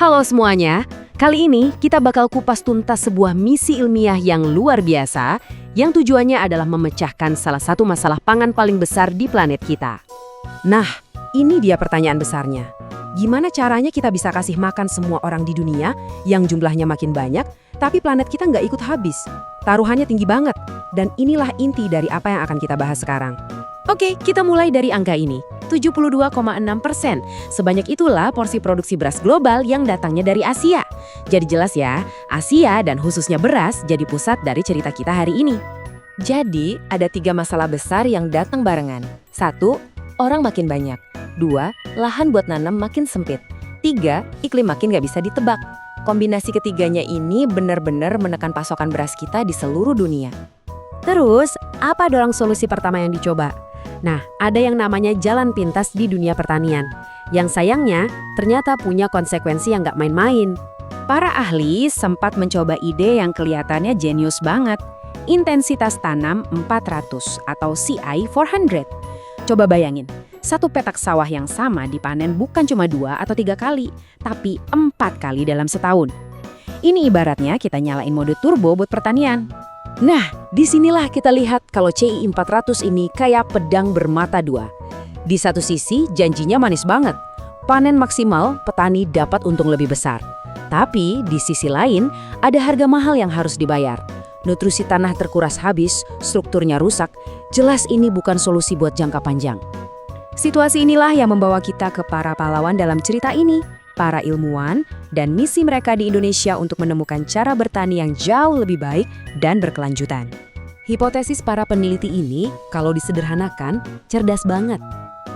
Halo semuanya, kali ini kita bakal kupas tuntas sebuah misi ilmiah yang luar biasa yang tujuannya adalah memecahkan salah satu masalah pangan paling besar di planet kita. Nah, ini dia pertanyaan besarnya. Gimana caranya kita bisa kasih makan semua orang di dunia yang jumlahnya makin banyak, tapi planet kita nggak ikut habis? Taruhannya tinggi banget, dan inilah inti dari apa yang akan kita bahas sekarang. Oke, kita mulai dari angka ini. 72,6%. Sebanyak itulah porsi produksi beras global yang datangnya dari Asia. Jadi jelas ya, Asia dan khususnya beras jadi pusat dari cerita kita hari ini. Jadi, ada 3 masalah besar yang datang barengan. 1. Orang makin banyak. 2. Lahan buat nanam makin sempit. 3. Iklim makin nggak bisa ditebak. Kombinasi ketiganya ini benar-benar menekan pasokan beras kita di seluruh dunia. Terus, apa dorong solusi pertama yang dicoba? Nah, ada yang namanya jalan pintas di dunia pertanian. Yang sayangnya, ternyata punya konsekuensi yang nggak main-main. Para ahli sempat mencoba ide yang kelihatannya jenius banget. Intensitas tanam 400 atau CI 400. Coba bayangin, satu petak sawah yang sama dipanen bukan cuma 2 atau 3 kali, tapi 4 kali dalam setahun. Ini ibaratnya kita nyalain mode turbo buat pertanian. Nah, disinilah kita lihat kalau CI 400 ini kayak pedang bermata dua. Di satu sisi, janjinya manis banget. Panen maksimal, petani dapat untung lebih besar. Tapi, di sisi lain, ada harga mahal yang harus dibayar. Nutrisi tanah terkuras habis, strukturnya rusak. Jelas ini bukan solusi buat jangka panjang. Situasi inilah yang membawa kita ke para pahlawan dalam cerita ini. Para ilmuwan, dan misi mereka di Indonesia untuk menemukan cara bertani yang jauh lebih baik dan berkelanjutan. Hipotesis para peneliti ini, kalau disederhanakan, cerdas banget.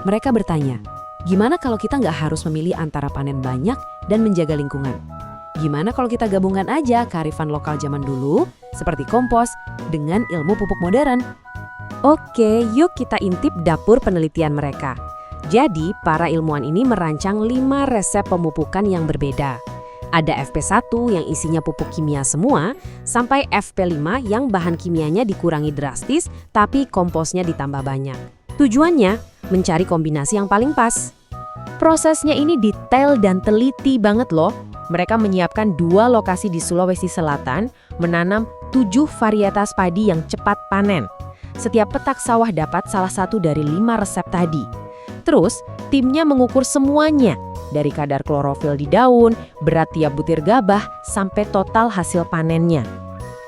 Mereka bertanya, gimana kalau kita nggak harus memilih antara panen banyak dan menjaga lingkungan? Gimana kalau kita gabungkan aja kearifan lokal zaman dulu, seperti kompos, dengan ilmu pupuk modern? Oke, yuk kita intip dapur penelitian mereka. Jadi, para ilmuwan ini merancang 5 resep pemupukan yang berbeda. Ada FP1 yang isinya pupuk kimia semua, sampai FP5 yang bahan kimianya dikurangi drastis, tapi komposnya ditambah banyak. Tujuannya, mencari kombinasi yang paling pas. Prosesnya ini detail dan teliti banget loh. Mereka menyiapkan 2 lokasi di Sulawesi Selatan, menanam 7 varietas padi yang cepat panen. Setiap petak sawah dapat salah satu dari 5 resep tadi. Terus, timnya mengukur semuanya, dari kadar klorofil di daun, berat tiap butir gabah, sampai total hasil panennya.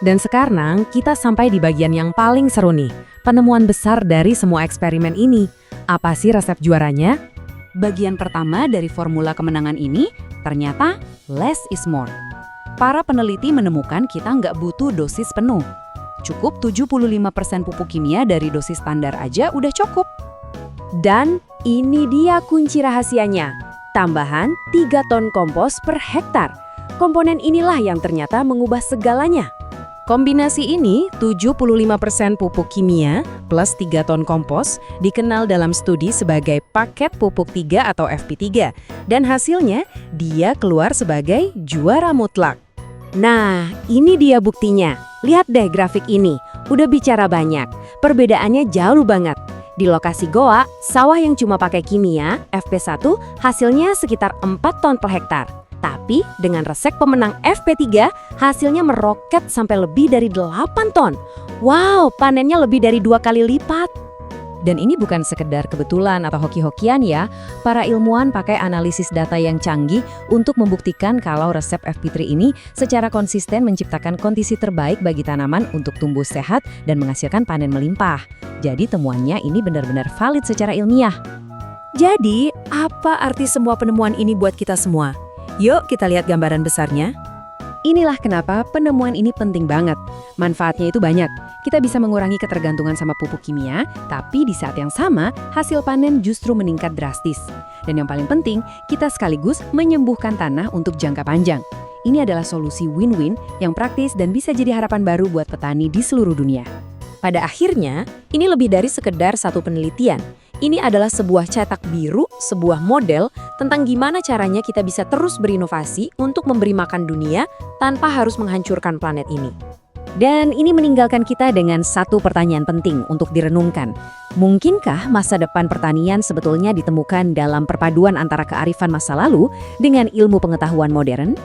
Dan sekarang kita sampai di bagian yang paling seru nih, penemuan besar dari semua eksperimen ini. Apa sih resep juaranya? Bagian pertama dari formula kemenangan ini, ternyata less is more. Para peneliti menemukan kita nggak butuh dosis penuh. Cukup 75% pupuk kimia dari dosis standar aja udah cukup. Dan ini dia kunci rahasianya, tambahan 3 ton kompos per hektar. Komponen inilah yang ternyata mengubah segalanya. Kombinasi ini, 75% pupuk kimia plus 3 ton kompos, dikenal dalam studi sebagai paket pupuk 3 atau FP3. Dan hasilnya, dia keluar sebagai juara mutlak. Nah, ini dia buktinya. Lihat deh grafik ini, udah bicara banyak. Perbedaannya jauh banget. Di lokasi Goa, sawah yang cuma pakai kimia, FP1, hasilnya sekitar 4 ton per hektar. Tapi dengan resep pemenang FP3, hasilnya meroket sampai lebih dari 8 ton. Wow, panennya lebih dari 2 kali lipat. Dan ini bukan sekedar kebetulan atau hoki-hokian ya. Para ilmuwan pakai analisis data yang canggih untuk membuktikan kalau resep FP3 ini secara konsisten menciptakan kondisi terbaik bagi tanaman untuk tumbuh sehat dan menghasilkan panen melimpah. Jadi temuannya ini benar-benar valid secara ilmiah. Jadi, apa arti semua penemuan ini buat kita semua? Yuk kita lihat gambaran besarnya. Inilah kenapa penemuan ini penting banget. Manfaatnya itu banyak. Kita bisa mengurangi ketergantungan sama pupuk kimia, tapi di saat yang sama, hasil panen justru meningkat drastis. Dan yang paling penting, kita sekaligus menyembuhkan tanah untuk jangka panjang. Ini adalah solusi win-win yang praktis dan bisa jadi harapan baru buat petani di seluruh dunia. Pada akhirnya, ini lebih dari sekedar satu penelitian. Ini adalah sebuah cetak biru, sebuah model tentang gimana caranya kita bisa terus berinovasi untuk memberi makan dunia tanpa harus menghancurkan planet ini. Dan ini meninggalkan kita dengan satu pertanyaan penting untuk direnungkan. Mungkinkah masa depan pertanian sebetulnya ditemukan dalam perpaduan antara kearifan masa lalu dengan ilmu pengetahuan modern?